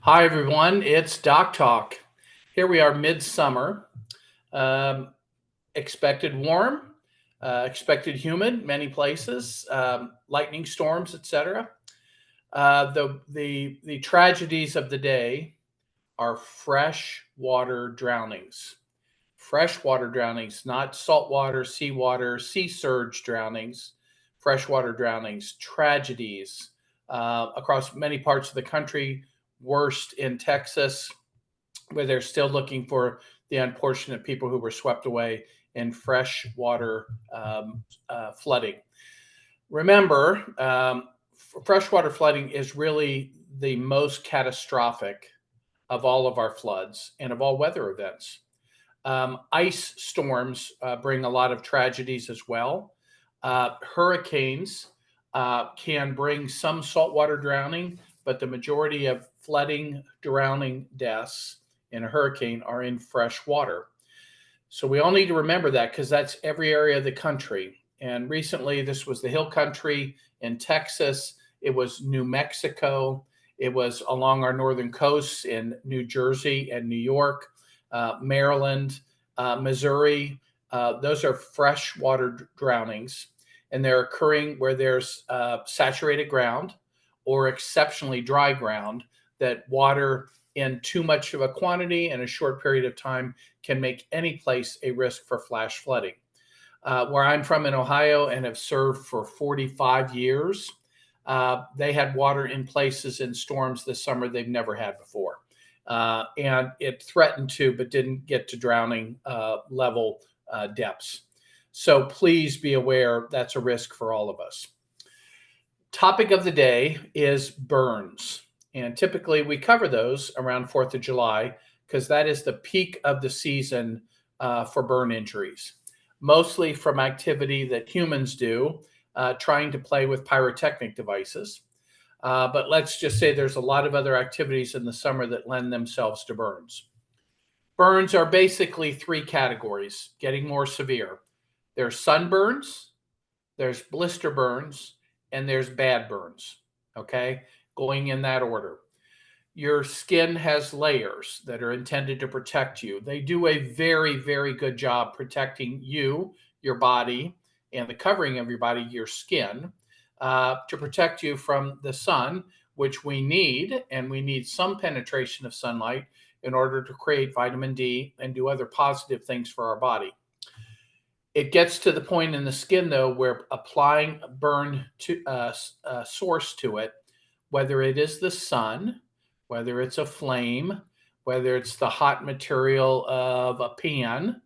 Hi, everyone. It's DocTalk. Here we are midsummer. Um, Expected warm, expected humid, many places, lightning storms, etc. The tragedies of the day are freshwater drownings. Freshwater drownings, not saltwater, seawater, sea surge drownings. Freshwater drownings, tragedies across many parts of the country. Worst in Texas, where they're still looking for the unfortunate people who were swept away in freshwater flooding. Remember, freshwater flooding is really the most catastrophic of all of our floods and of all weather events. Ice storms bring a lot of tragedies as well. Hurricanes can bring some saltwater drowning, but the majority of flooding, drowning deaths in a hurricane are in fresh water. So we all need to remember that because that's every area of the country. And recently, this was the hill country in Texas, it was New Mexico, it was along our northern coasts in New Jersey and New York, Maryland, Missouri. Those are freshwater drownings, and they're occurring where there's saturated ground or exceptionally dry ground that water in too much of a quantity in a short period of time can make any place a risk for flash flooding. Where I'm from in Ohio and have served for 45 years, they had water in places in storms this summer they've never had before. And it threatened to, but didn't get to drowning level depths. So please be aware that's a risk for all of us. Topic of the day is burns. And typically we cover those around 4th of July because that is the peak of the season for burn injuries, mostly from activity that humans do, trying to play with pyrotechnic devices. But let's just say there's a lot of other activities in the summer that lend themselves to burns. Burns are basically three categories, getting more severe. There's sunburns, there's blister burns, and there's bad burns. Okay, going in that order. Your skin has layers that are intended to protect you. They do a very, very good job protecting you, your body, and the covering of your body, your skin, to protect you from the sun, which we need, and we need some penetration of sunlight in order to create vitamin D and do other positive things for our body. It gets to the point in the skin, though, where applying a burn to source to it, whether it is the sun, whether it's a flame, whether it's the hot material of a pan,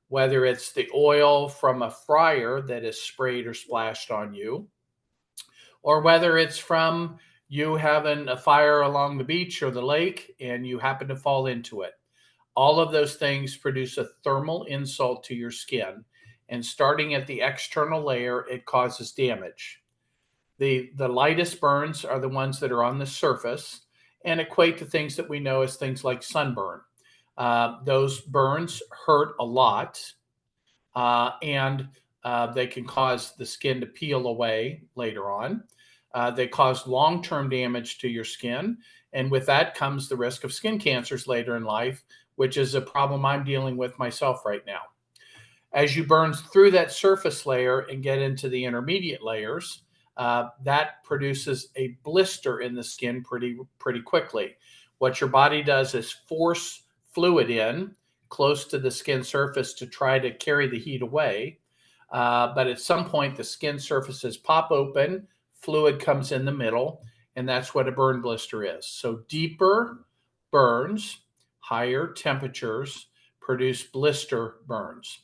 whether it's the oil from a fryer that is sprayed or splashed on you, or whether it's from you having a fire along the beach or the lake and you happen to fall into it. All of those things produce a thermal insult to your skin. And starting at the external layer, it causes damage. The lightest burns are the ones that are on the surface and equate to things that we know as things like sunburn. Those burns hurt a lot, and they can cause the skin to peel away later on. They cause long term damage to your skin. And with that comes the risk of skin cancers later in life, which is a problem I'm dealing with myself right now. As you burn through that surface layer and get into the intermediate layers, that produces a blister in the skin pretty quickly. What your body does is force fluid in close to the skin surface to try to carry the heat away. But at some point, the skin surfaces pop open, fluid comes in the middle, and that's what a burn blister is. So deeper burns, higher temperatures produce blister burns.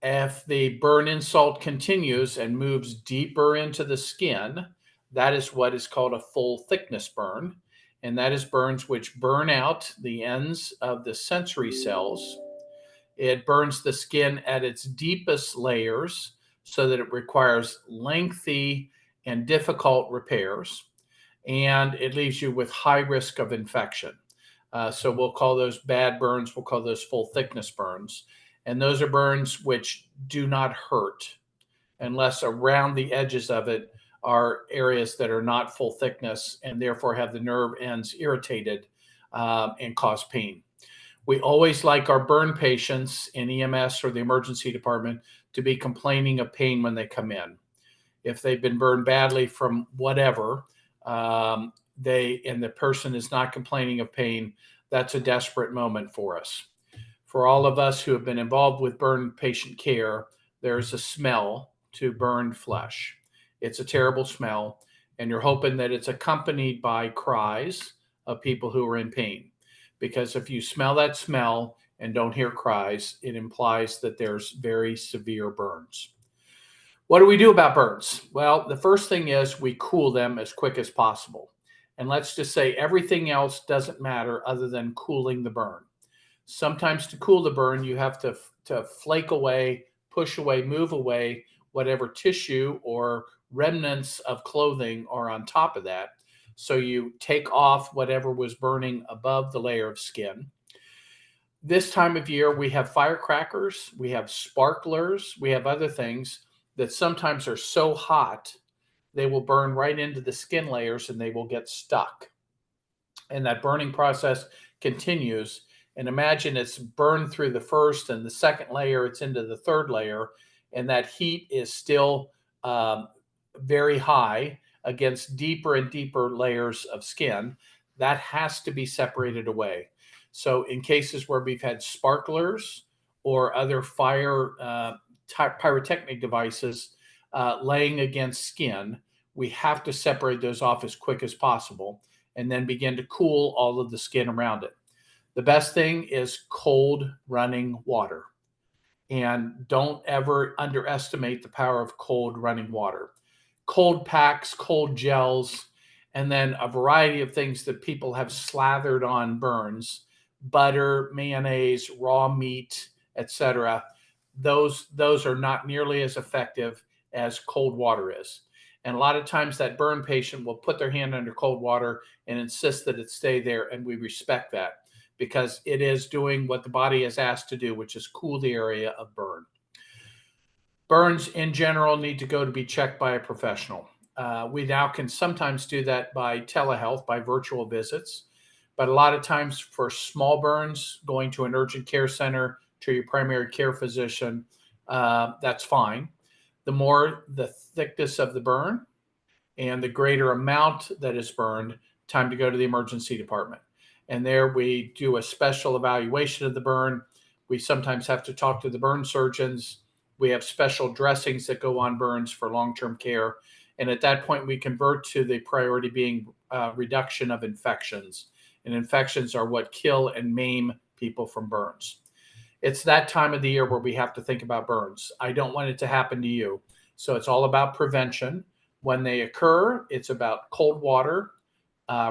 If the burn insult continues and moves deeper into the skin, that is what is called a full thickness burn. And that is burns which burn out the ends of the sensory cells. It burns the skin at its deepest layers so that it requires lengthy and difficult repairs. And it leaves you with high risk of infection. So we'll call those bad burns, we'll call those full thickness burns. And those are burns which do not hurt unless around the edges of it are areas that are not full thickness and therefore have the nerve ends irritated and cause pain. We always like our burn patients in EMS or the emergency department to be complaining of pain when they come in. If they've been burned badly from whatever, and the person is not complaining of pain, that's a desperate moment for us. For all of us who have been involved with burn patient care, there's a smell to burned flesh. It's a terrible smell, and you're hoping that it's accompanied by cries of people who are in pain. Because if you smell that smell and don't hear cries, it implies that there's very severe burns. What do we do about burns? Well, the first thing is we cool them as quick as possible. And let's just say everything else doesn't matter other than cooling the burn. Sometimes to cool the burn, you have to flake away, push away, move away whatever tissue or remnants of clothing are on top of that. So you take off whatever was burning above the layer of skin. This time of year, we have firecrackers, we have sparklers, we have other things that sometimes are so hot, they will burn right into the skin layers and they will get stuck. And that burning process continues. And imagine it's burned through the first and the second layer, it's into the third layer, and that heat is still very high against deeper and deeper layers of skin. That has to be separated away. So in cases where we've had sparklers or other fire pyrotechnic devices laying against skin, we have to separate those off as quick as possible and then begin to cool all of the skin around it. The best thing is cold running water. And don't ever underestimate the power of cold running water. Cold packs, cold gels, and then a variety of things that people have slathered on burns, butter, mayonnaise, raw meat, etc. Those are not nearly as effective as cold water is. And a lot of times that burn patient will put their hand under cold water and insist that it stay there, and we respect that because it is doing what the body is asked to do, which is cool the area of burn. Burns in general need to go to be checked by a professional. We now can sometimes do that by telehealth, by virtual visits, but a lot of times for small burns, going to an urgent care center, to your primary care physician, that's fine. The more the thickness of the burn and the greater amount that is burned, time to go to the emergency department. And there we do a special evaluation of the burn. We sometimes have to talk to the burn surgeons. We have special dressings that go on burns for long-term care. And at that point, we convert to the priority being reduction of infections. And infections are what kill and maim people from burns. It's that time of the year where we have to think about burns. I don't want it to happen to you. So it's all about prevention. When they occur, it's about cold water,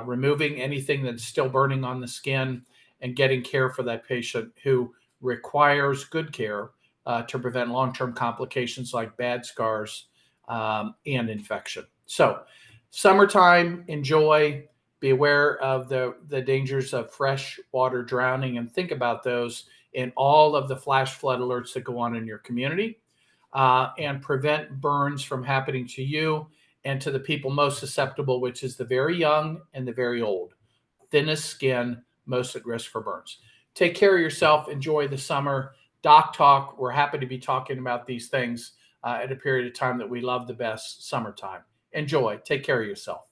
removing anything that's still burning on the skin, and getting care for that patient who requires good care to prevent long-term complications like bad scars and infection. So summertime, enjoy, be aware of the dangers of fresh water drowning, and think about those in all of the flash flood alerts that go on in your community, and prevent burns from happening to you and to the people most susceptible, which is the very young and the very old. Thinnest skin, most at risk for burns. Take care of yourself. Enjoy the summer. DocTalk, we're happy to be talking about these things at a period of time that we love the best, summertime. Enjoy. Take care of yourself.